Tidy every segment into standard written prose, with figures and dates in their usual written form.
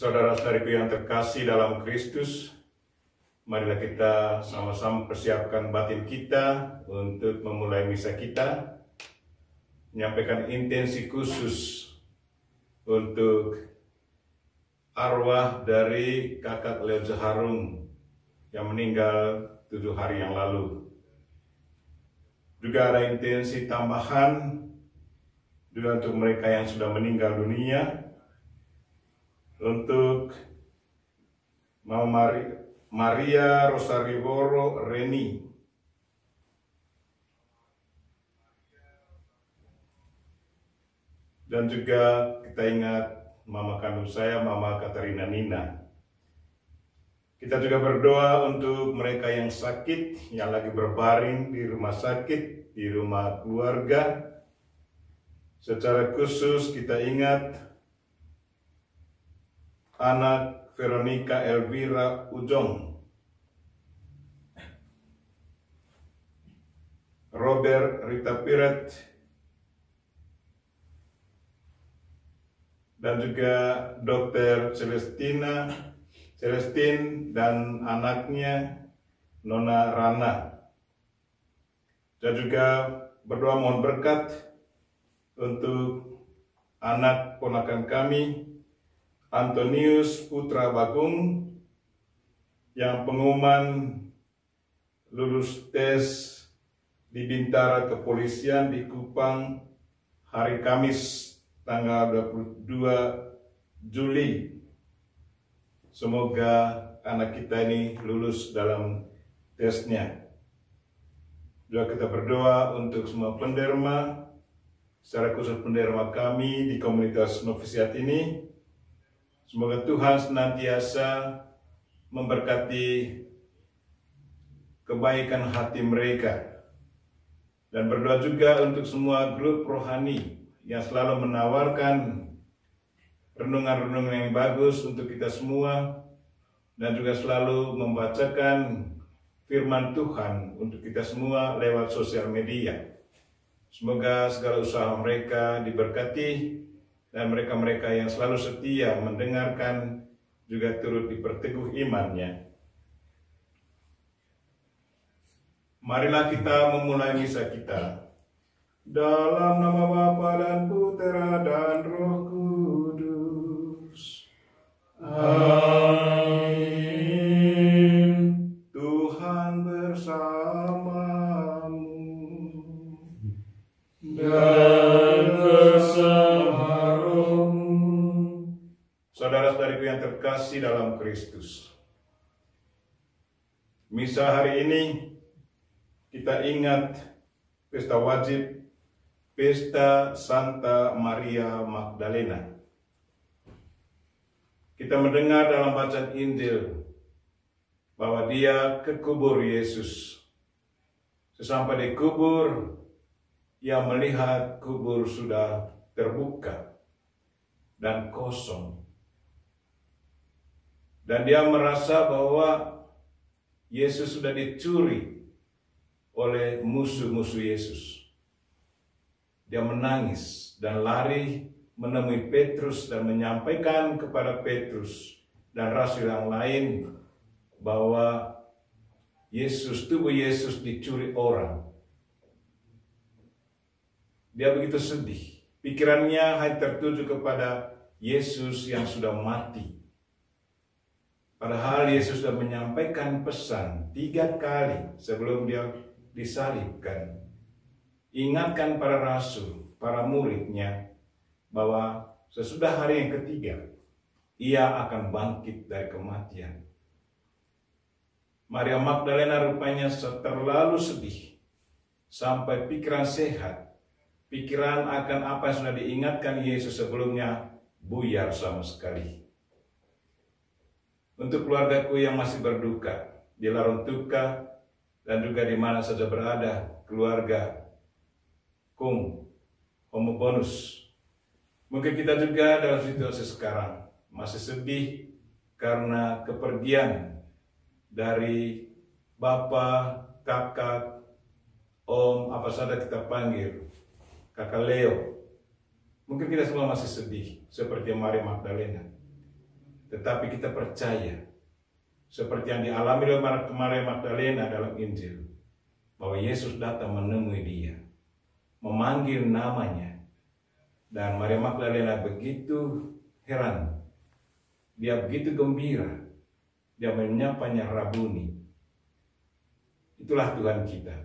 Saudara-saudariku yang terkasih dalam Kristus, marilah kita sama-sama persiapkan batin kita untuk memulai misa kita, menyampaikan intensi khusus untuk arwah dari kakak Leo Zaharung yang meninggal 7 hari yang lalu. Juga ada intensi tambahan juga untuk mereka yang sudah meninggal dunia, untuk Mama Maria Rosarivoro Reni, dan juga kita ingat mama kandung saya, Mama Katarina Nina. Kita juga berdoa untuk mereka yang sakit, yang lagi berbaring di rumah sakit, di rumah keluarga. Secara khusus kita ingat anak Veronica Elvira Ujong, Robert Rita Piret, dan juga Dr. Celestine dan anaknya Nona Rana. Dan juga berdoa mohon berkat untuk anak ponakan kami Antonius Putra Bagung yang pengumuman lulus tes di Bintara Kepolisian di Kupang hari Kamis tanggal 22 Juli. Semoga anak kita ini lulus dalam tesnya. Juga kita berdoa untuk semua penderma, secara khusus penderma kami di komunitas novisiat ini. Semoga Tuhan senantiasa memberkati kebaikan hati mereka. Dan berdoa juga untuk semua grup rohani yang selalu menawarkan renungan-renungan yang bagus untuk kita semua, dan juga selalu membacakan firman Tuhan untuk kita semua lewat sosial media. Semoga segala usaha mereka diberkati, dan mereka-mereka yang selalu setia mendengarkan juga turut diperteguh imannya. Marilah kita memulai misa kita. Dalam nama Bapa dan Putera dan Roh Kudus. Amin. Tuhan bersamamu dan bersama rohmu. Saudara-saudariku yang terkasih dalam Kristus, misa hari ini kita ingat pesta wajib, pesta Santa Maria Magdalena. Kita mendengar dalam bacaan Injil bahwa dia ke kubur Yesus. Sesampai di kubur, ia melihat kubur sudah terbuka dan kosong. Dan dia merasa bahwa Yesus sudah dicuri oleh musuh-musuh Yesus. Dia menangis dan lari menemui Petrus dan menyampaikan kepada Petrus dan rasul yang lain bahwa tubuh Yesus dicuri orang. Dia begitu sedih. Pikirannya hanya tertuju kepada Yesus yang sudah mati. Padahal Yesus sudah menyampaikan pesan 3 kali sebelum dia disalibkan. Ingatkan para rasul, para muridnya, bahwa sesudah hari yang ketiga, ia akan bangkit dari kematian. Maria Magdalena rupanya terlalu sedih, sampai pikiran sehat, pikiran akan apa yang sudah diingatkan Yesus sebelumnya, buyar sama sekali. Untuk keluargaku yang masih berduka, di larung duka, dan juga di mana saja berada, keluarga Kung, Homo Bonus. Mungkin kita juga dalam situasi sekarang masih sedih karena kepergian dari Bapak, Kakak, Om, apa saja kita panggil, Kakak Leo. Mungkin kita semua masih sedih seperti Maria Magdalena. tetapi kita percaya seperti yang dialami oleh Maria Magdalena dalam Injil, bahwa Yesus datang menemui dia, memanggil namanya, dan Maria Magdalena begitu heran, dia begitu gembira, dia menyapanya Rabuni. Itulah Tuhan kita.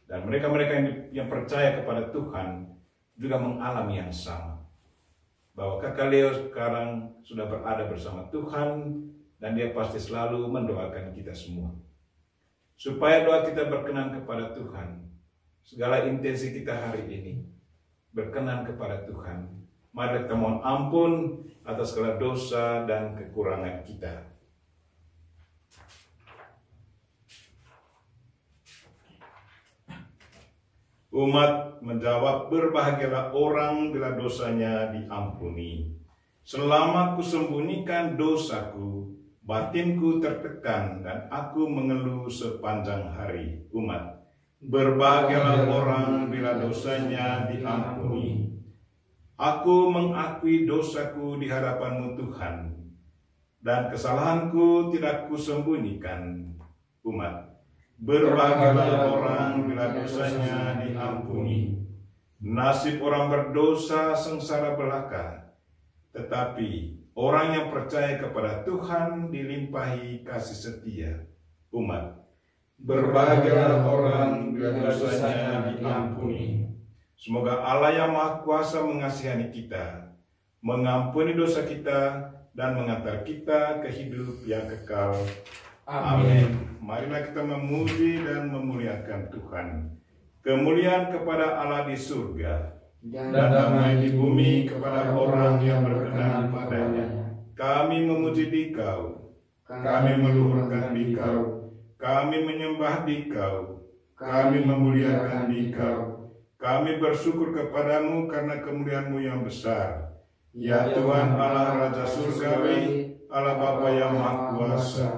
Dan mereka-mereka yang percaya kepada Tuhan juga mengalami yang sama, bahwa Kakak Leo sekarang sudah berada bersama Tuhan, dan dia pasti selalu mendoakan kita semua. Supaya doa kita berkenan kepada Tuhan, segala intensi kita hari ini berkenan kepada Tuhan. Mari kita mohon ampun atas segala dosa dan kekurangan kita. Umat menjawab, berbahagialah orang bila dosanya diampuni. Selama kusembunyikan dosaku, batinku tertekan dan aku mengeluh sepanjang hari. Umat, berbahagialah orang bila dosanya diampuni. Aku mengakui dosaku di hadapan-Mu Tuhan, dan kesalahanku tidak kusembunyikan. Umat, berbahagialah orang bila dosanya diampuni. Nasib orang berdosa sengsara belaka, tetapi orang yang percaya kepada Tuhan dilimpahi kasih setia. Umat, berbahagialah orang bila dosanya diampuni. Semoga Allah yang Maha Kuasa mengasihani kita, mengampuni dosa kita, dan mengantar kita ke hidup yang kekal. Amin. Marilah kita memuji dan memuliakan Tuhan. Kemuliaan kepada Allah di surga, dan damai di bumi kepada orang yang berkenan padanya. Kami memuji Dikau, kami meluhurkan Dikau, kami menyembah Dikau, kami memuliakan Dikau. Kami bersyukur kepadamu karena kemuliaan-Mu yang besar. Ya Tuhan Allah Raja Surgawi, Allah Bapa yang Maha Kuasa.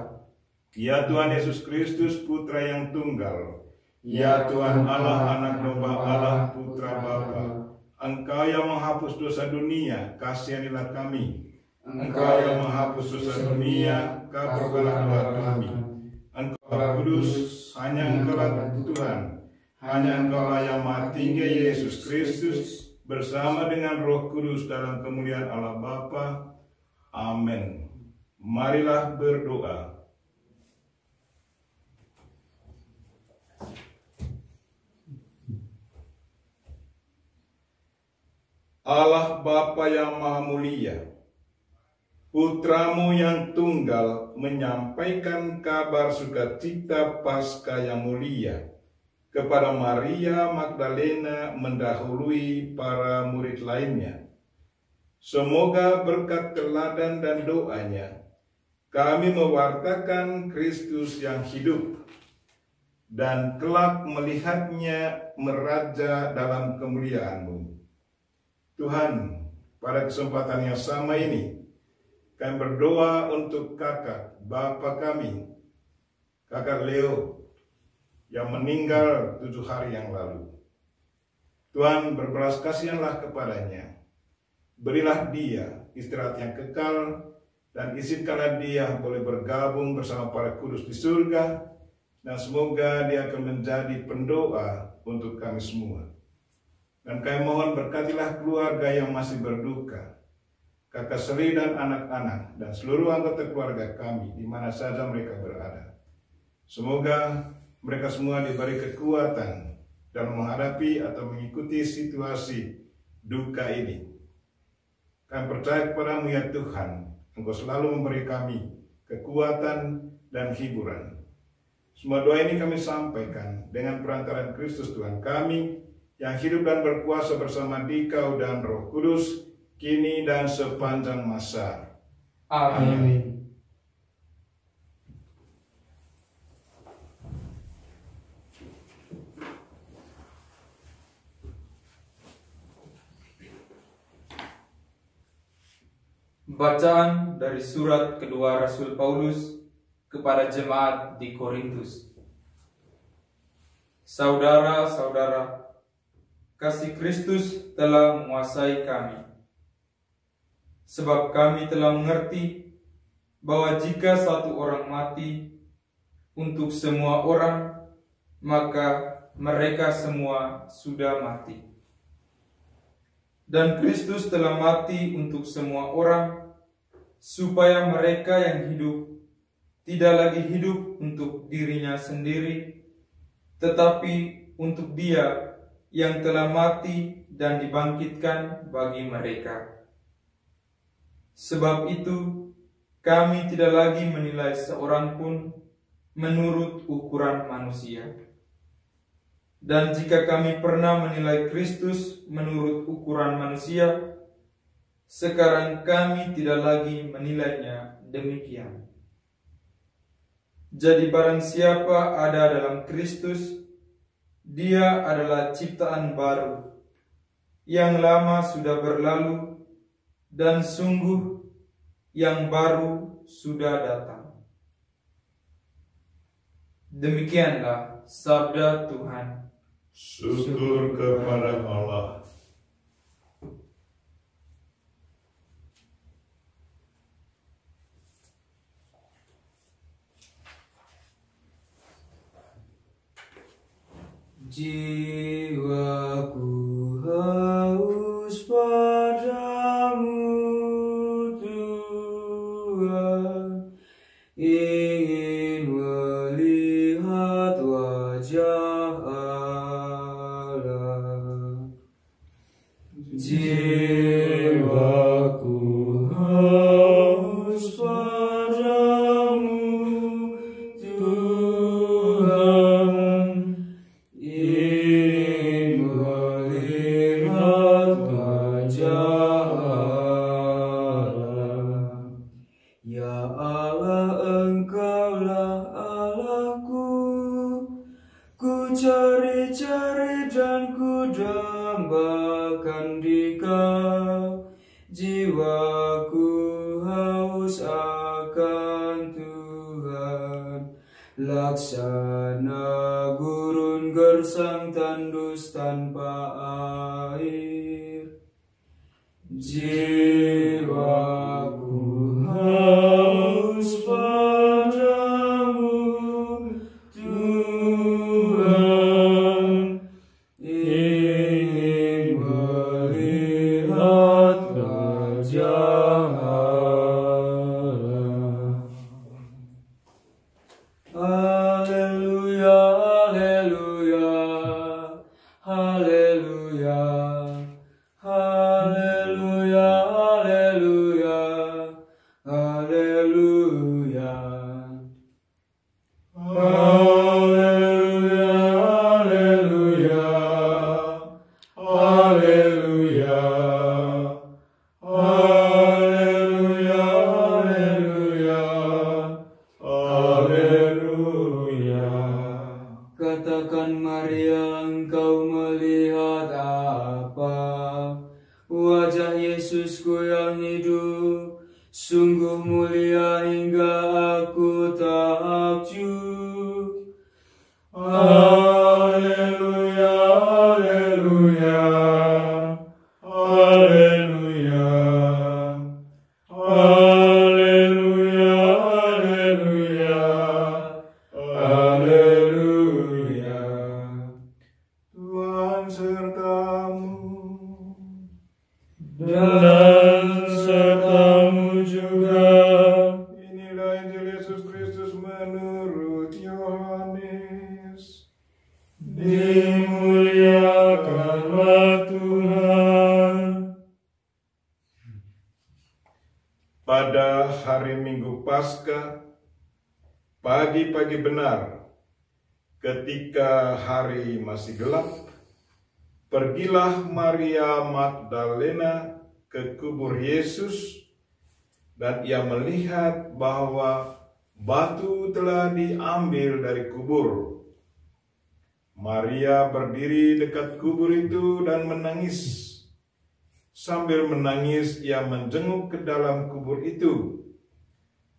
Ya Tuhan Yesus Kristus, Putra yang tunggal. Ya Tuhan Allah, Anak domba Allah, Putra Bapa. Engkau yang menghapus dosa dunia, kasihanilah kami. Engkau yang menghapus dosa dunia, kabulkanlah doa kami. Engkau kudus, hanya Engkaulah Tuhan. Hanya Engkaulah yang Maha Tinggi, Yesus Kristus, bersama dengan Roh Kudus dalam kemuliaan Allah Bapa. Amin. Marilah berdoa. Allah Bapa yang Maha Mulia, Putra-Mu yang tunggal menyampaikan kabar sukacita Paskah yang mulia kepada Maria Magdalena mendahului para murid lainnya. Semoga berkat teladan dan doanya, kami mewartakan Kristus yang hidup, dan kelak melihatnya meraja dalam kemuliaan-Mu. Tuhan, pada kesempatan yang sama ini, kami berdoa untuk kakak, Bapa kami, Kakak Leo, yang meninggal 7 hari yang lalu. Tuhan, berbelas kasihanlah kepadanya. Berilah dia istirahat yang kekal, dan izinkanlah dia boleh bergabung bersama para kudus di surga, dan semoga dia akan menjadi pendoa untuk kami semua. Dan kami mohon berkatilah keluarga yang masih berduka, Kakak Sri dan anak-anak, dan seluruh anggota keluarga kami di mana saja mereka berada. Semoga mereka semua diberi kekuatan dalam menghadapi atau mengikuti situasi duka ini. Kami percaya kepada-Mu ya Tuhan, Engkau selalu memberi kami kekuatan dan hiburan. Semua doa ini kami sampaikan dengan perantaraan Kristus Tuhan kami, yang hidup dan berkuasa bersama Dikau dan Roh Kudus, kini dan sepanjang masa. Amin. Bacaan dari surat kedua Rasul Paulus kepada jemaat di Korintus. Saudara-saudara, kasih Kristus telah menguasai kami, sebab kami telah mengerti bahwa jika satu orang mati untuk semua orang, maka mereka semua sudah mati. Dan Kristus telah mati untuk semua orang, supaya mereka yang hidup tidak lagi hidup untuk dirinya sendiri, tetapi untuk Dia yang telah mati dan dibangkitkan bagi mereka. Sebab itu, kami tidak lagi menilai seorang pun menurut ukuran manusia. Dan jika kami pernah menilai Kristus menurut ukuran manusia, sekarang kami tidak lagi menilainya demikian. Jadi barang siapa ada dalam Kristus, dia adalah ciptaan baru. Yang lama sudah berlalu, dan sungguh yang baru sudah datang. Demikianlah sabda Tuhan. Syukur kepada Allah. Jiwaku haus padamu Tuhan, ingin melihat wajah Allah. Jiwaku haus padamu Tuhan, ingin melihat wajah Allah. Ya Allah, Engkaulah Allahku, ku cari-cari dan ku dambakan di Kau. Jiwaku haus akan Tuhan, laksana gurun gersang tandus tanpa air. Jiwaku haus padamu Tuhan, ingin melihat wajah Allah. Haleluya, haleluya, haleluya, haleluya, haleluya, haleluya. Haleluya, haleluya, haleluya, haleluya, haleluya, haleluya. Katakan Maria, engkau melihat apa? Wajah Yesusku yang hidup, sungguh mulia hingga aku takjub. Haleluya, haleluya, haleluya, haleluya, haleluya, haleluya. Tuhan sertamu. Dan sertamu juga. Inilah Injil Yesus Kristus menurut Yohanes. Dimuliakanlah Tuhan. Pada hari Minggu Paskah, pagi-pagi benar, ketika hari masih gelap, pergilah Maria Magdalena ke kubur Yesus, dan ia melihat bahwa batu telah diambil dari kubur. Maria berdiri dekat kubur itu dan menangis. Sambil menangis, ia menjenguk ke dalam kubur itu,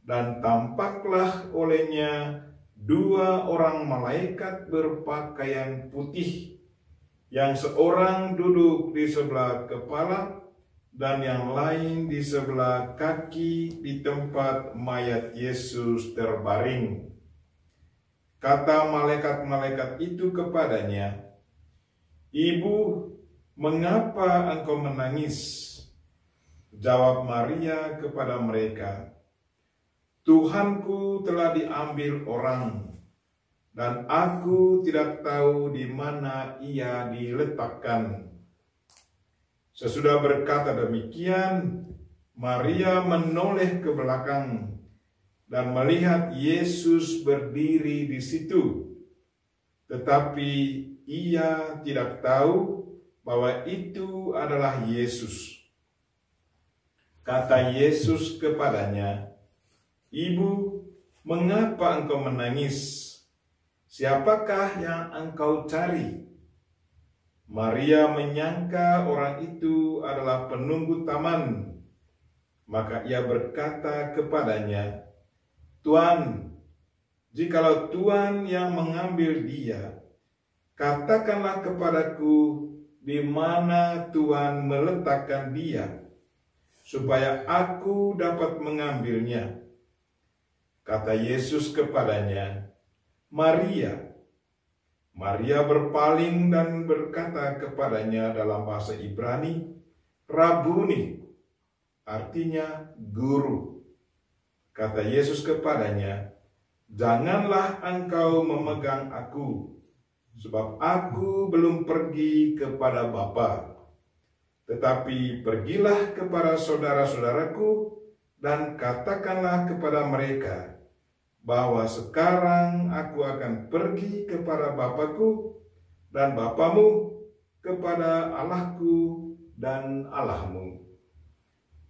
dan tampaklah olehnya dua orang malaikat berpakaian putih, yang seorang duduk di sebelah kepala dan yang lain di sebelah kaki di tempat mayat Yesus terbaring. Kata malaikat-malaikat itu kepadanya, "Ibu, mengapa engkau menangis?" Jawab Maria kepada mereka, "Tuhanku telah diambil orang, dan aku tidak tahu di mana ia diletakkan." Sesudah berkata demikian, Maria menoleh ke belakang dan melihat Yesus berdiri di situ. Tetapi ia tidak tahu bahwa itu adalah Yesus. Kata Yesus kepadanya, "Ibu, mengapa engkau menangis? Siapakah yang engkau cari?" Maria menyangka orang itu adalah penunggu taman. Maka ia berkata kepadanya, "Tuan, jikalau Tuan yang mengambil dia, katakanlah kepadaku di mana Tuan meletakkan dia, supaya aku dapat mengambilnya." Kata Yesus kepadanya, "Maria." Maria berpaling dan berkata kepadanya dalam bahasa Ibrani, "Rabuni," artinya guru. Kata Yesus kepadanya, "Janganlah engkau memegang aku, sebab aku belum pergi kepada Bapa. Tetapi pergilah kepada saudara-saudaraku dan katakanlah kepada mereka bahwa sekarang aku akan pergi kepada Bapakku dan Bapamu, kepada Allahku dan Allahmu."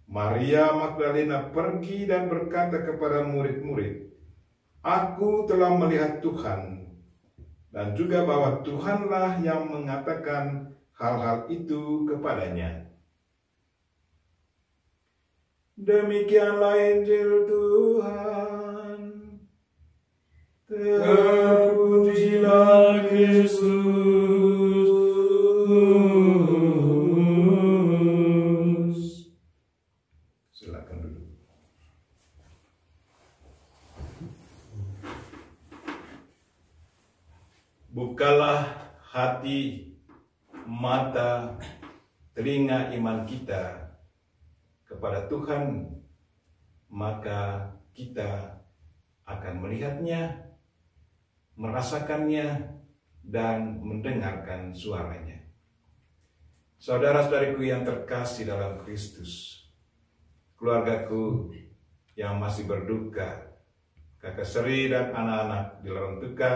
Maria Magdalena pergi dan berkata kepada murid-murid, "Aku telah melihat Tuhan," dan juga bahwa Tuhanlah yang mengatakan hal-hal itu kepadanya. Demikianlah Injil Tuhan. Terpujilah Kristus. Silakan duduk. Bukalah hati, mata, telinga iman kita kepada Tuhan, maka kita akan melihatnya, merasakannya, dan mendengarkan suaranya. Saudara-saudariku yang terkasih dalam Kristus, keluargaku yang masih berduka, kakak Seri dan anak-anak di lorong duka,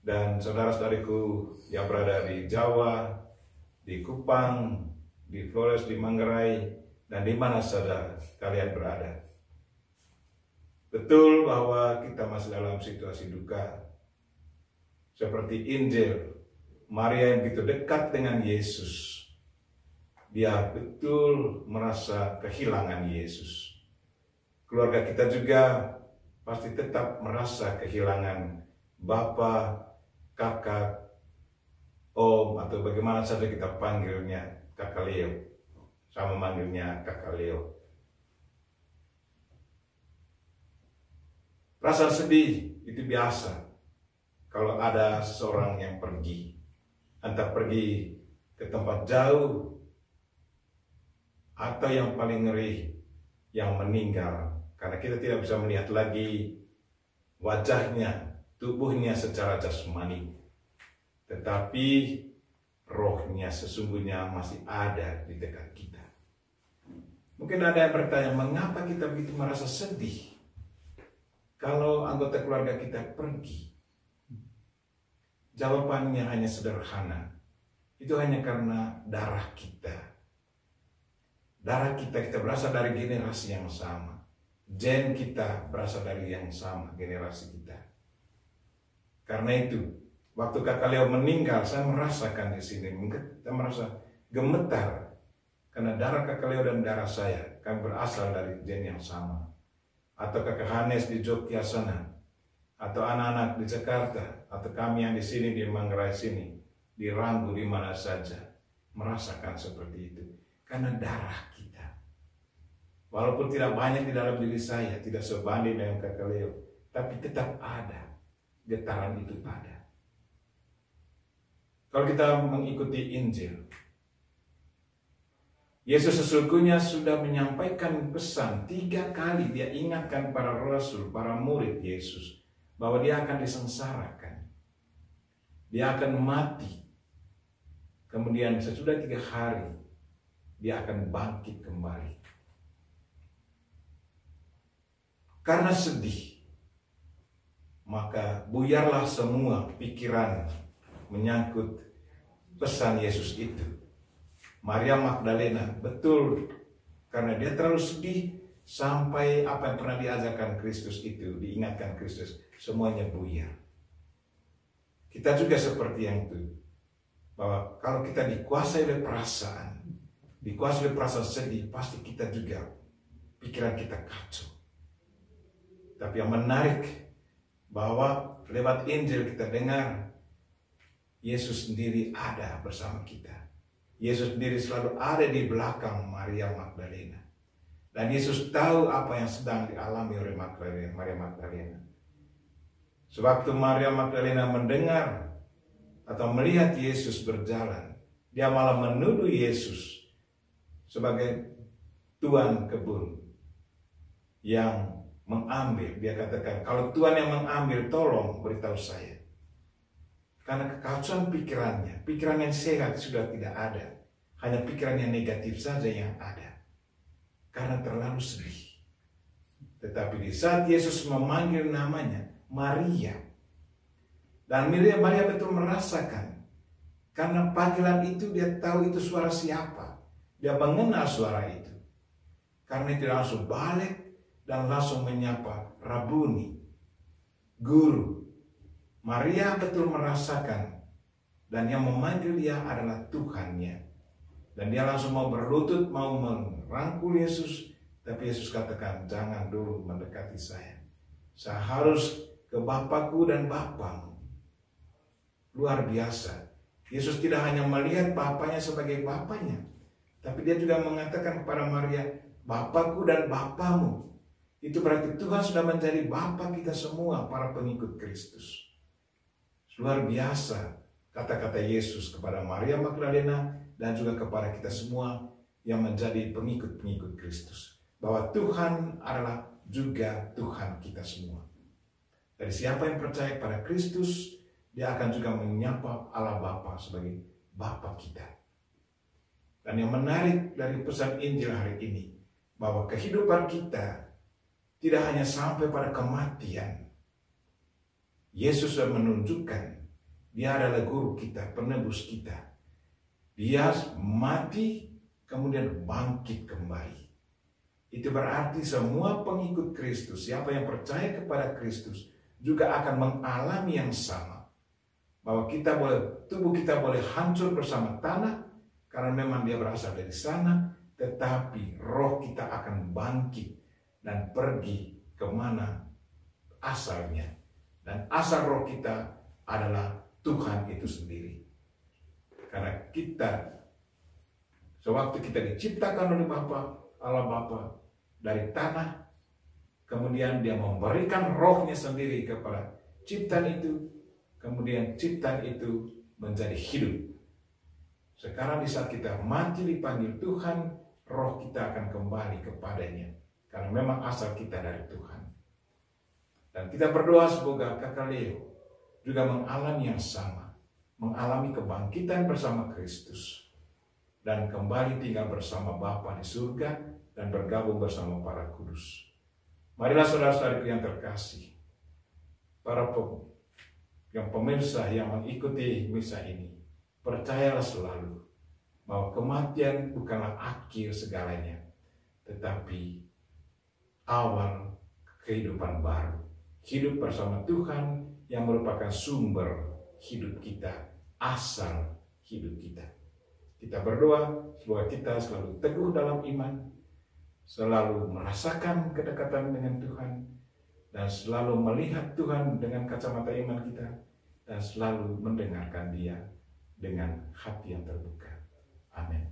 dan saudara-saudariku yang berada di Jawa, di Kupang, di Flores, di Manggarai, dan di mana saja kalian berada. Betul bahwa kita masih dalam situasi duka. Seperti Injil, Maria yang begitu dekat dengan Yesus, dia betul merasa kehilangan Yesus. Keluarga kita juga pasti tetap merasa kehilangan Bapa, kakak, om, atau bagaimana saja kita panggilnya, kakak Leo. Sama manggilnya kakak Leo. Rasa sedih itu biasa kalau ada seseorang yang pergi, entah pergi ke tempat jauh, atau yang paling ngeri, yang meninggal. Karena kita tidak bisa melihat lagi wajahnya, tubuhnya secara jasmani. Tetapi rohnya sesungguhnya masih ada di dekat kita. Mungkin ada yang bertanya, mengapa kita begitu merasa sedih kalau anggota keluarga kita pergi? Jawabannya hanya sederhana. Itu hanya karena darah kita. Darah kita berasal dari generasi yang sama. Gen kita berasal dari yang sama, generasi kita. Karena itu, waktu kakak Leo meninggal, saya merasakan di sini, saya merasa gemetar. Karena darah kakak Leo dan darah saya, kami berasal dari gen yang sama. Atau kakak Hanes di Jogja sana, atau anak-anak di Jakarta, atau kami yang di sini, di Manggarai sini, di Ranggu, di mana saja, merasakan seperti itu. karena darah kita. Walaupun tidak banyak di dalam diri saya, tidak sebanding dengan Kakak Leo, tapi tetap ada, getaran itu ada. Kalau kita mengikuti Injil, Yesus sesungguhnya sudah menyampaikan pesan 3 kali. Dia ingatkan para rasul, para murid Yesus, bahwa dia akan disengsarakan, dia akan mati, kemudian sesudah 3 hari dia akan bangkit kembali. Karena sedih, maka buyarlah semua pikiran menyangkut pesan Yesus itu. Maria Magdalena, betul, karena dia terlalu sedih sampai apa yang pernah diajarkan Kristus itu, diingatkan Kristus, semuanya buyar. Kita juga seperti yang itu, bahwa kalau kita dikuasai oleh perasaan, dikuasai oleh perasaan sedih, pasti kita juga pikiran kita kacau. Tapi yang menarik, bahwa lewat Injil kita dengar Yesus sendiri ada bersama kita. Yesus sendiri selalu ada di belakang Maria Magdalena. Dan Yesus tahu apa yang sedang dialami oleh Maria Magdalena. Sewaktu Maria Magdalena mendengar atau melihat Yesus berjalan, dia malah menuduh Yesus sebagai tuan kebun yang mengambil. Dia katakan, kalau Tuhan yang mengambil, tolong beritahu saya. Karena kekacauan pikirannya, pikiran yang sehat sudah tidak ada. Hanya pikiran yang negatif saja yang ada. Karena terlalu sedih. Tetapi di saat Yesus memanggil namanya, Maria. Dan Maria betul merasakan. Karena panggilan itu dia tahu itu suara siapa. Dia mengenal suara itu. Karena itu langsung balik dan langsung menyapa, Rabuni, Guru. Maria betul merasakan, dan yang memanggil dia adalah Tuhannya. Dan dia langsung mau berlutut, mau merangkul Yesus, tapi Yesus katakan, jangan dulu mendekati saya. Saya harus ke Bapakku dan Bapamu. Luar biasa. Yesus tidak hanya melihat Bapaknya sebagai Bapaknya, tapi dia juga mengatakan kepada Maria, Bapakku dan Bapamu. Itu berarti Tuhan sudah menjadi Bapa kita semua, para pengikut Kristus. Luar biasa kata-kata Yesus kepada Maria Magdalena dan juga kepada kita semua yang menjadi pengikut-pengikut Kristus. Bahwa Tuhan adalah juga Tuhan kita semua. Dari siapa yang percaya pada Kristus, dia akan juga menyapa Allah Bapa sebagai Bapa kita. Dan yang menarik dari pesan Injil hari ini, bahwa kehidupan kita tidak hanya sampai pada kematian. Yesus sudah menunjukkan dia adalah guru kita, penebus kita. Dia mati kemudian bangkit kembali. Itu berarti semua pengikut Kristus, siapa yang percaya kepada Kristus juga akan mengalami yang sama. Bahwa tubuh kita boleh hancur bersama tanah karena memang dia berasal dari sana, tetapi roh kita akan bangkit dan pergi kemana asalnya. Dan asal roh kita adalah Tuhan itu sendiri. Karena sewaktu kita diciptakan oleh Allah Bapa dari tanah, kemudian dia memberikan rohnya sendiri kepada ciptaan itu, kemudian ciptaan itu menjadi hidup. Sekarang di saat kita mati dipanggil Tuhan, roh kita akan kembali kepadanya. Karena memang asal kita dari Tuhan. Dan kita berdoa semoga Kakak Leo juga mengalami yang sama. Mengalami kebangkitan bersama Kristus. Dan kembali tinggal bersama Bapa di surga dan bergabung bersama para kudus. Marilah saudara-saudariku yang terkasih. Para pemirsa yang mengikuti misa ini. Percayalah selalu bahwa kematian bukanlah akhir segalanya. Tetapi awal kehidupan baru. Hidup bersama Tuhan yang merupakan sumber hidup kita, asal hidup kita. Kita berdoa semoga kita selalu teguh dalam iman, selalu merasakan kedekatan dengan Tuhan, dan selalu melihat Tuhan dengan kacamata iman kita, dan selalu mendengarkan Dia dengan hati yang terbuka. Amin.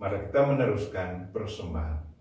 Mari kita meneruskan persembahan.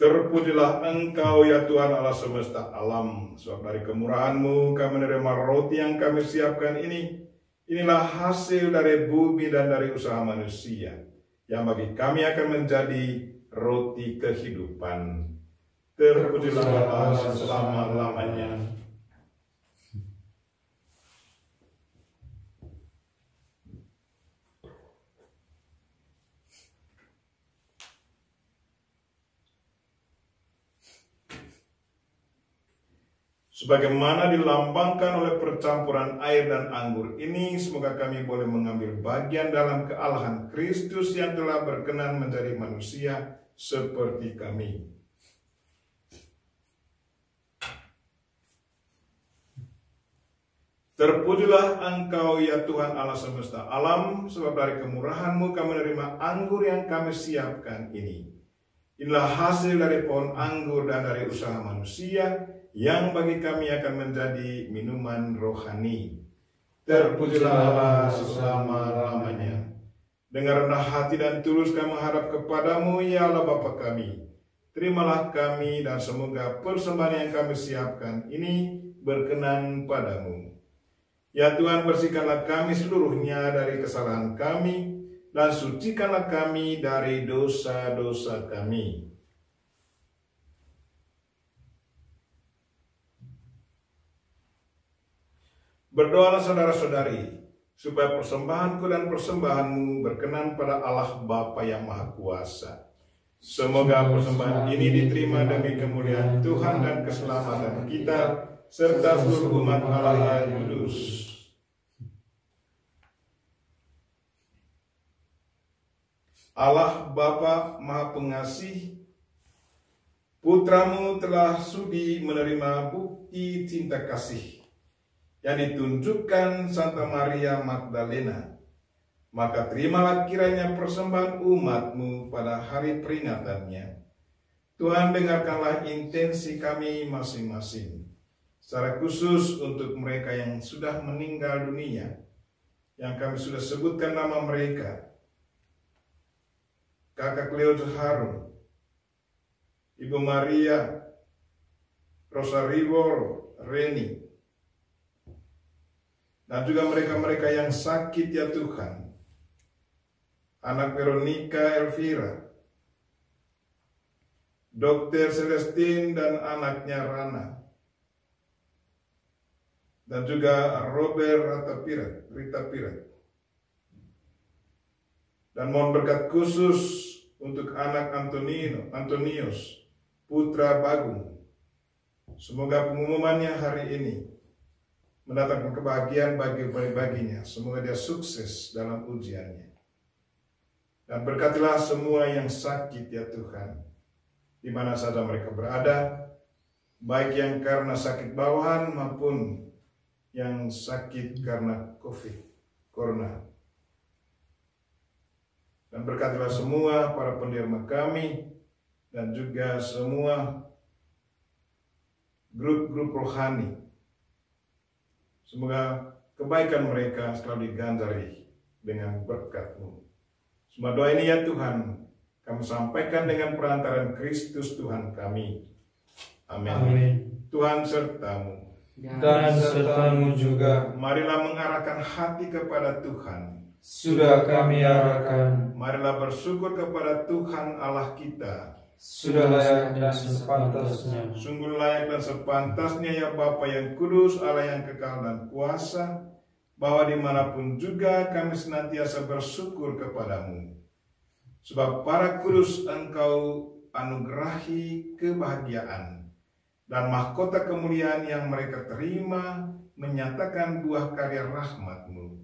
Terpujilah Engkau ya Tuhan Allah semesta alam, sebab dari kemurahan-Mu kami menerima roti yang kami siapkan ini. Inilah hasil dari bumi dan dari usaha manusia, yang bagi kami akan menjadi roti kehidupan. Terpujilah Allah selama-lamanya. Sebagaimana dilambangkan oleh percampuran air dan anggur ini, semoga kami boleh mengambil bagian dalam kealahan Kristus yang telah berkenan menjadi manusia seperti kami. Terpujilah Engkau ya Tuhan Allah semesta alam, sebab dari kemurahan-Mu kami menerima anggur yang kami siapkan ini. Inilah hasil dari pohon anggur dan dari usaha manusia, yang bagi kami akan menjadi minuman rohani. Terpujilah Allah selama-lamanya. Dengan rendah hati dan tulus kami menghadap kepadamu, ya Allah Bapa kami. Terimalah kami dan semoga persembahan yang kami siapkan ini berkenan padamu. Ya Tuhan, bersihkanlah kami seluruhnya dari kesalahan kami, dan sucikanlah kami dari dosa-dosa kami. Berdoalah saudara-saudari, supaya persembahanku dan persembahanmu berkenan pada Allah Bapa yang Maha Kuasa. Semoga persembahan ini diterima demi kemuliaan Tuhan dan keselamatan kita, serta seluruh umat Allah yang kudus. Allah Bapa Maha Pengasih, Putramu telah sudi menerima bukti cinta kasih yang ditunjukkan Santa Maria Magdalena. Maka terimalah kiranya persembahan umat-Mu pada hari peringatannya. Tuhan, dengarkanlah intensi kami masing-masing, secara khusus untuk mereka yang sudah meninggal dunia, yang kami sudah sebutkan nama mereka: Kakak Cleo Harun, Ibu Maria Rosario Reni, dan juga mereka-mereka yang sakit ya Tuhan, anak Veronica Elvira, Dr. Celestine dan anaknya Rana, dan juga Robert Rita Pirat. Dan mohon berkat khusus untuk anak Antonius Putra Bagung. Semoga pengumumannya hari ini mendatangkan kebahagiaan baginya. Semoga dia sukses dalam ujiannya. Dan berkatilah semua yang sakit ya Tuhan, di mana saja mereka berada, baik yang karena sakit bawahan maupun yang sakit karena Corona. Dan berkatilah semua para penderma kami, dan juga semua grup-grup rohani. Semoga kebaikan mereka selalu diganjari dengan berkat-Mu. Semua doa ini ya Tuhan, kami sampaikan dengan perantaraan Kristus Tuhan kami. Amin. Amin. Tuhan sertamu. Dan sertamu juga. Marilah mengarahkan hati kepada Tuhan. Sudah kami arahkan. Marilah bersyukur kepada Tuhan Allah kita. Sudah layak dan sepantasnya. Sungguh layak dan sepantasnya ya Bapa yang kudus, Allah yang kekal dan kuasa, bahwa dimanapun juga kami senantiasa bersyukur kepadamu. Sebab para kudus Engkau anugerahi kebahagiaan, dan mahkota kemuliaan yang mereka terima menyatakan buah karya rahmat-Mu.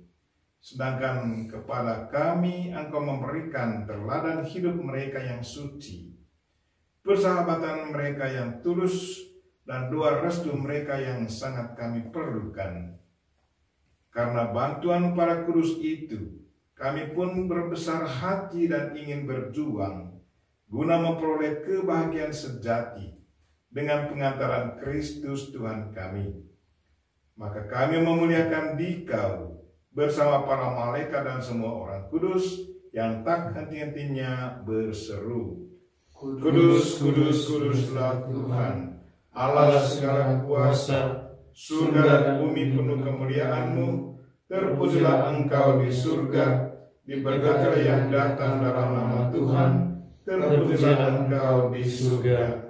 Sedangkan kepada kami Engkau memberikan teladan hidup mereka yang suci. persahabatan mereka yang tulus, dan doa restu mereka yang sangat kami perlukan. Karena bantuan para kudus itu, kami pun berbesar hati dan ingin berjuang, guna memperoleh kebahagiaan sejati dengan pengantaran Kristus Tuhan kami. Maka kami memuliakan Dikau bersama para malaikat dan semua orang kudus yang tak henti-hentinya berseru, Kudus, kudus, kuduslah Tuhan, Allah segala kuasa, surga dan bumi penuh kemuliaan-Mu. Terpujilah Engkau di surga, diberkatilah yang datang dalam nama Tuhan, terpujilah Engkau di surga.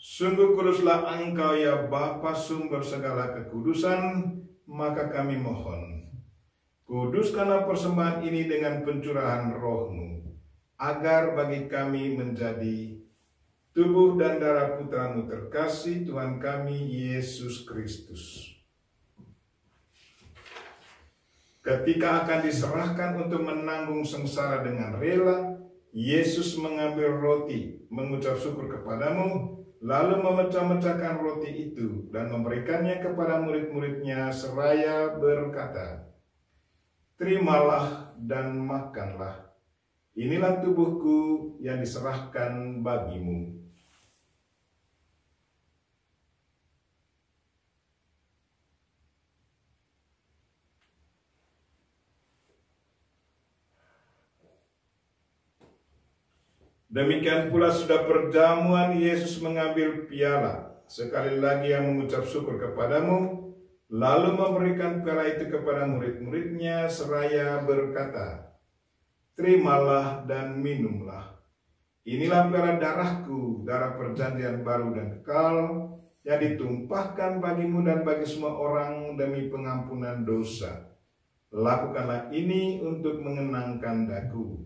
Sungguh kuduslah Engkau ya Bapa sumber segala kekudusan, maka kami mohon, kuduskanlah persembahan ini dengan pencurahan Roh-Mu, agar bagi kami menjadi tubuh dan darah Putra-Mu terkasih, Tuhan kami Yesus Kristus. Ketika akan diserahkan untuk menanggung sengsara dengan rela, Yesus mengambil roti, mengucap syukur kepadamu, lalu memecah-mecahkan roti itu dan memberikannya kepada murid-muridnya seraya berkata, Terimalah dan makanlah, inilah tubuhku yang diserahkan bagimu. Demikian pula sudah perjamuan, Yesus mengambil piala, sekali lagi yang mengucap syukur kepadamu, lalu memberikan piala itu kepada murid-muridnya seraya berkata, Terimalah dan minumlah, inilah piala darahku, darah perjanjian baru dan kekal, yang ditumpahkan bagimu dan bagi semua orang demi pengampunan dosa. Lakukanlah ini untuk mengenangkan daku.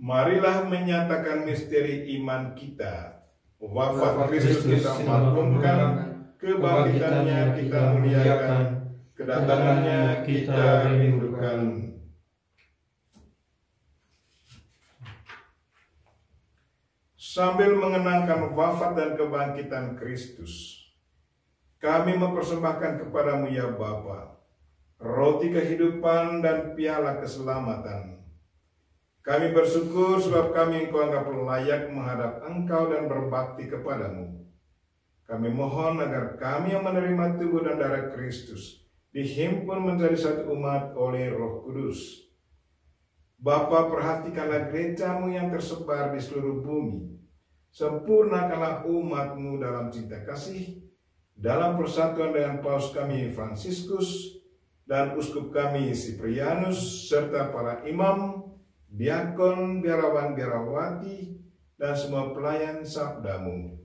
Marilah menyatakan misteri iman kita. Wafat Kristus kita maklumkan, kebangkitannya kita muliakan, kedatangannya kita rindukan. Sambil mengenangkan wafat dan kebangkitan Kristus, kami mempersembahkan kepadamu ya Bapa, roti kehidupan dan piala keselamatan. Kami bersyukur sebab kami Engkau anggap layak menghadap Engkau dan berbakti kepadamu. Kami mohon agar kami yang menerima tubuh dan darah Kristus dihimpun menjadi satu umat oleh Roh Kudus. Bapa, perhatikanlah gereja-Mu yang tersebar di seluruh bumi. Sempurnakanlah umat-Mu dalam cinta kasih, dalam persatuan dengan Paus kami Fransiskus dan Uskup kami Siprianus, serta para imam, diakon, biarawan, biarawati, dan semua pelayan sabda-Mu.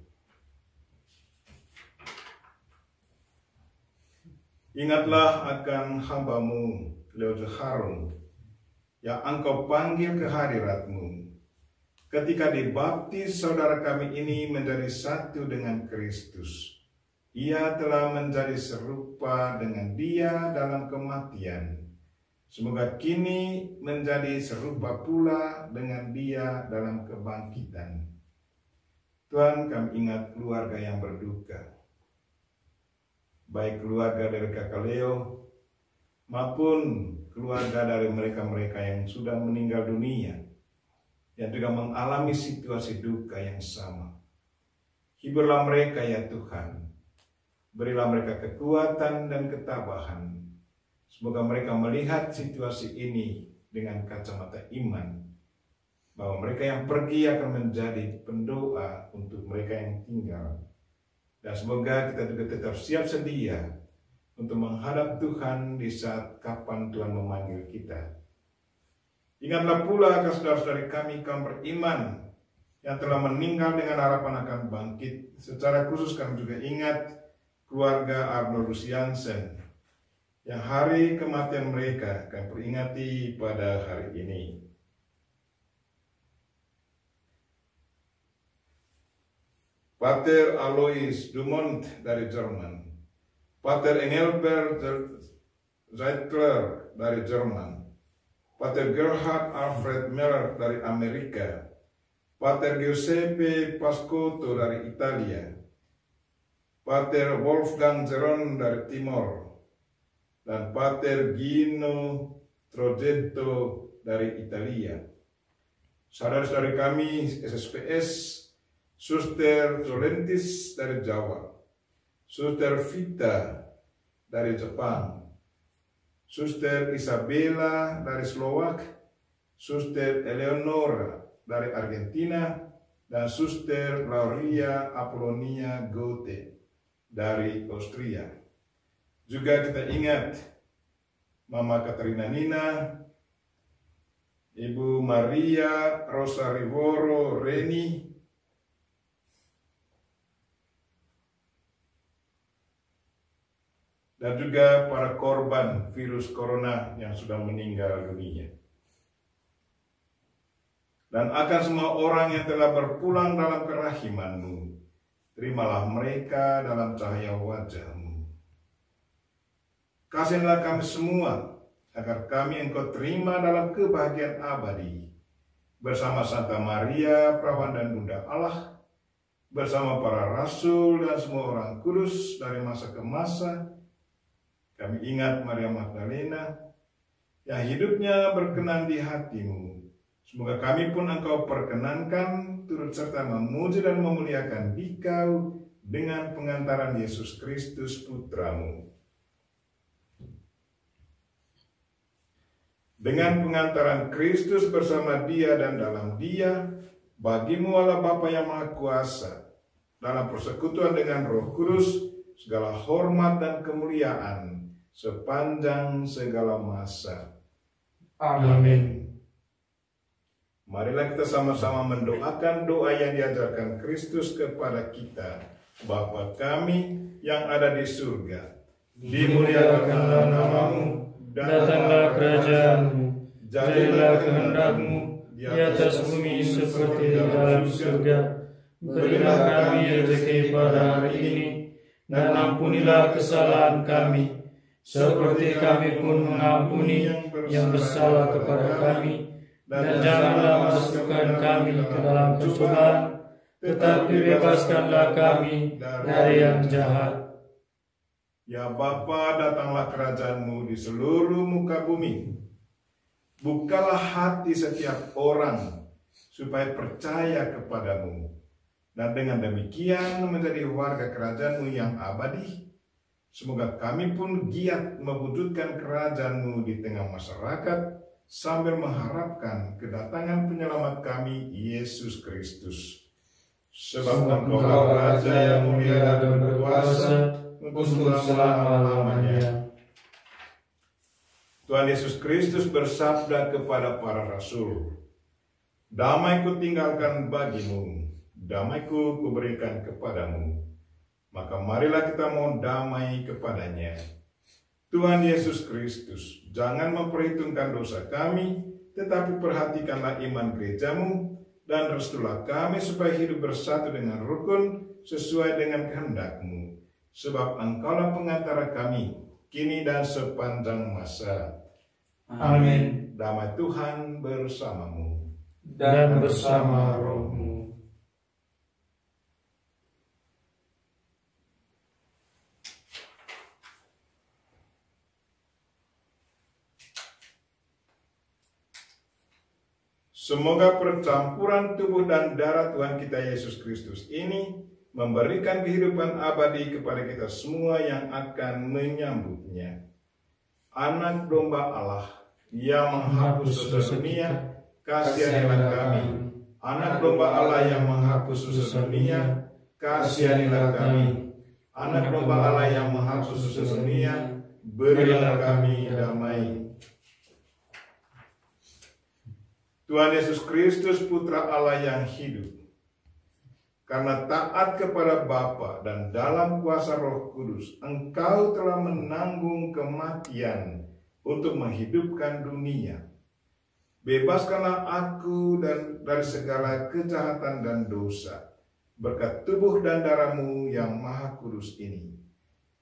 Ingatlah akan hamba-Mu, Leo Harun, yang Engkau panggil ke hadirat-Mu. Ketika dibaptis, saudara kami ini menjadi satu dengan Kristus. Ia telah menjadi serupa dengan Dia dalam kematian. Semoga kini menjadi serupa pula dengan Dia dalam kebangkitan. Tuhan, kami ingat keluarga yang berduka, baik keluarga dari Kakak Leo maupun keluarga dari mereka-mereka yang sudah meninggal dunia, yang juga mengalami situasi duka yang sama. Hiburlah mereka ya Tuhan, berilah mereka kekuatan dan ketabahan. Semoga mereka melihat situasi ini dengan kacamata iman, bahwa mereka yang pergi akan menjadi pendoa untuk mereka yang tinggal. Dan semoga kita juga tetap siap sedia untuk menghadap Tuhan di saat kapan Tuhan memanggil kita. Ingatlah pula akan saudara-saudari kami kaum beriman yang telah meninggal dengan harapan akan bangkit. Secara khusus kami juga ingat keluarga Arnold Rusiansen, yang hari kematian mereka akan peringati pada hari ini. Pater Alois Dumont dari Jerman, Pater Engelbert Zeitler dari Jerman, Pater Gerhard Alfred Meller dari Amerika, Pater Giuseppe Pascotto dari Italia, Pater Wolfgang Zeron dari Timor, dan Pater Gino Trogetto dari Italia. Saudara-saudari kami SSPS, Suster Dolentis dari Jawa, Suster Vita dari Jepang, Suster Isabella dari Slovak, Suster Eleonora dari Argentina, dan Suster Lauria Apolonia Gote dari Austria. Juga kita ingat Mama Katerina Nina, Ibu Maria Rosa Rivoro Reni, dan juga para korban virus corona yang sudah meninggal dunia. Dan akan semua orang yang telah berpulang dalam kerahiman-Mu, terimalah mereka dalam cahaya wajah-Mu. Kasihilah kami semua, agar kami Engkau terima dalam kebahagiaan abadi, bersama Santa Maria, Perawan dan Bunda Allah, bersama para rasul dan semua orang kudus dari masa ke masa. Kami ingat Maria Magdalena yang hidupnya berkenan di hati-Mu. Semoga kami pun Engkau perkenankan turut serta memuji dan memuliakan Dikau dengan pengantaran Yesus Kristus Putra-Mu. Dengan pengantaran Kristus bersama Dia dan dalam Dia, bagi-Mu Allah Bapa yang Maha Kuasa, dalam persekutuan dengan Roh Kudus, segala hormat dan kemuliaan sepanjang segala masa. Amin. Marilah kita sama-sama mendoakan doa yang diajarkan Kristus kepada kita. Bapa kami yang ada di surga, dimuliakanlah nama-Mu, Datanglah kerajaan-Mu, jadilah kehendak-Mu di atas bumi seperti di dalam surga. Berilah kami rezeki pada hari ini, dan ampunilah kesalahan kami, seperti kami pun mengampuni yang bersalah kepada kami. Dan janganlah masukkan kami ke dalam pencobaan, tetapi bebaskanlah kami dari yang jahat. Ya Bapa, datanglah kerajaan-Mu di seluruh muka bumi. Bukalah hati setiap orang supaya percaya kepadamu, dan dengan demikian menjadi warga kerajaan-Mu yang abadi. Semoga kami pun giat mewujudkan kerajaan-Mu di tengah masyarakat, sambil mengharapkan kedatangan penyelamat kami, Yesus Kristus. Sebab Engkau Raja yang mulia dan berkuasa untuk selama-lamanya. Tuhan Yesus Kristus bersabda kepada para rasul, "Damai-Ku tinggalkan bagimu, damai-Ku kuberikan kepadamu." Maka marilah kita mohon damai kepadanya. Tuhan Yesus Kristus, jangan memperhitungkan dosa kami, tetapi perhatikanlah iman gereja-Mu, dan restulah kami supaya hidup bersatu dengan rukun sesuai dengan kehendak-Mu. Sebab Engkaulah pengantara kami, kini dan sepanjang masa. Amin. Damai Tuhan bersamamu. Dan bersama roh-Mu. Semoga percampuran tubuh dan darah Tuhan kita Yesus Kristus ini memberikan kehidupan abadi kepada kita semua yang akan menyambutnya. Anak domba Allah yang menghapus dosa dunia, kasihanilah kami. Anak domba Allah yang menghapus dosa dunia, kasihanilah kami. Anak domba Allah yang menghapus dosa dunia, berilah kami damai. Tuhan Yesus Kristus, Putra Allah yang hidup, karena taat kepada Bapa dan dalam kuasa Roh Kudus, Engkau telah menanggung kematian untuk menghidupkan dunia. Bebaskanlah aku dari segala kejahatan dan dosa, berkat tubuh dan darah-Mu yang maha kudus ini.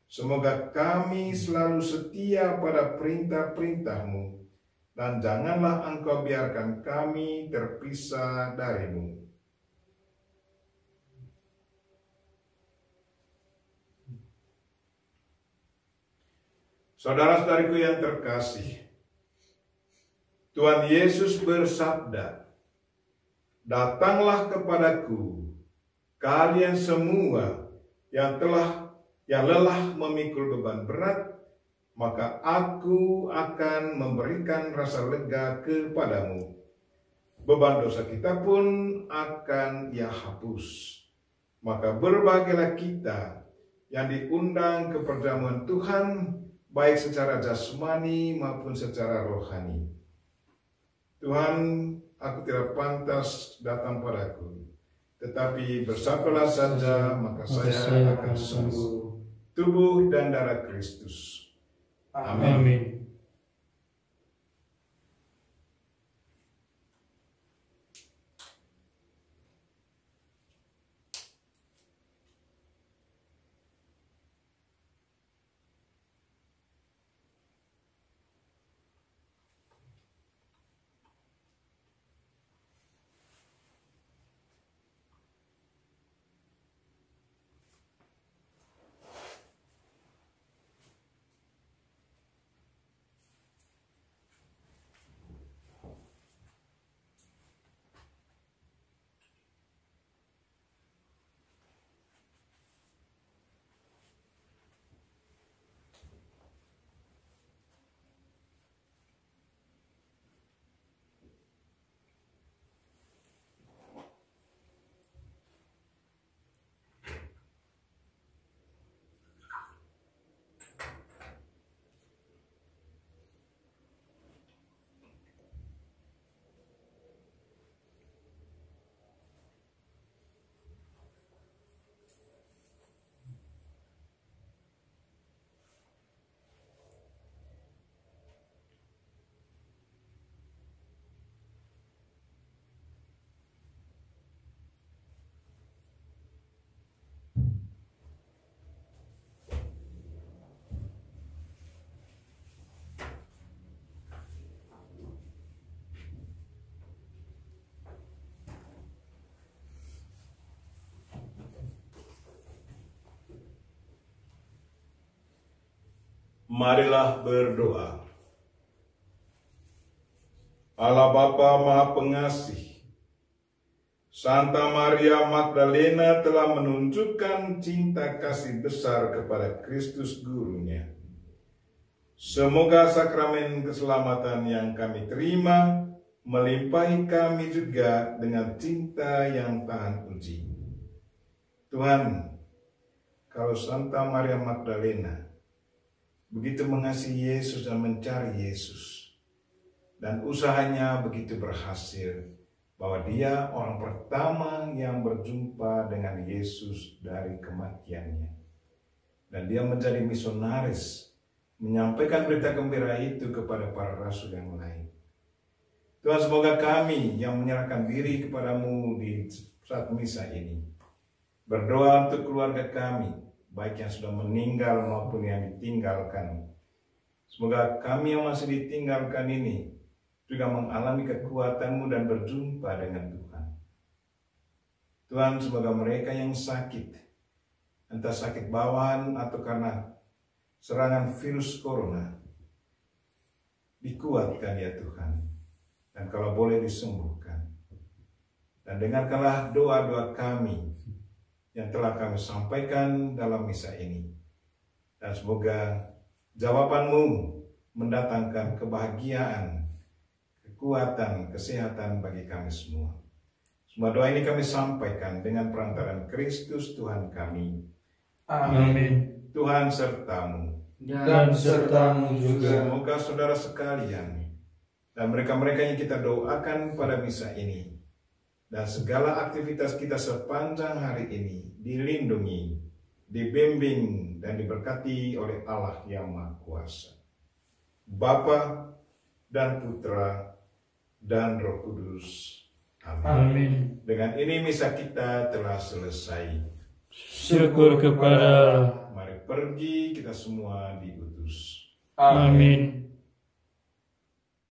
Semoga kami selalu setia pada perintah-perintah-Mu, dan janganlah Engkau biarkan kami terpisah dari-Mu. Saudara-saudariku yang terkasih, Tuhan Yesus bersabda, "Datanglah kepadaku, kalian semua yang lelah memikul beban berat, maka aku akan memberikan rasa lega kepadamu. Beban dosa kita pun akan Ia hapus. Maka berbahagialah kita yang diundang ke perjamuan Tuhan, baik secara jasmani maupun secara rohani. Tuhan, aku tidak pantas datang padaku, tetapi bersabdalah saja, maka saya akan sembuh. Tubuh dan darah Kristus. Amin. Amin. Marilah berdoa. Allah Bapa Maha Pengasih, Santa Maria Magdalena telah menunjukkan cinta kasih besar kepada Kristus gurunya. Semoga sakramen keselamatan yang kami terima melimpahi kami juga dengan cinta yang tahan uji. Tuhan, kalau Santa Maria Magdalena begitu mengasihi Yesus dan mencari Yesus, dan usahanya begitu berhasil, bahwa dia orang pertama yang berjumpa dengan Yesus dari kematiannya. Dan dia menjadi misionaris, menyampaikan berita gembira itu kepada para rasul yang lain. Tuhan, semoga kami yang menyerahkan diri kepadamu di saat misa ini, berdoa untuk keluarga kami, baik yang sudah meninggal maupun yang ditinggalkan. Semoga kami yang masih ditinggalkan ini juga mengalami kekuatan-Mu dan berjumpa dengan Tuhan. Tuhan, semoga mereka yang sakit, entah sakit bawaan atau karena serangan virus corona, dikuatkan ya Tuhan, dan kalau boleh disembuhkan. Dan dengarkanlah doa-doa kami yang telah kami sampaikan dalam misa ini. Dan semoga jawaban-Mu mendatangkan kebahagiaan, kekuatan, kesehatan bagi kami semua. Semua doa ini kami sampaikan dengan perantaraan Kristus Tuhan kami. Amin. Tuhan sertamu. Dan sertamu juga. Semoga saudara sekalian dan mereka-mereka yang kita doakan pada misa ini, dan segala aktivitas kita sepanjang hari ini dilindungi, dibimbing, dan diberkati oleh Allah yang Maha Kuasa, Bapa dan Putra dan Roh Kudus. Amin. Dengan ini misa kita telah selesai. Syukur kepada Allah. Mari pergi kita semua diutus. Amin.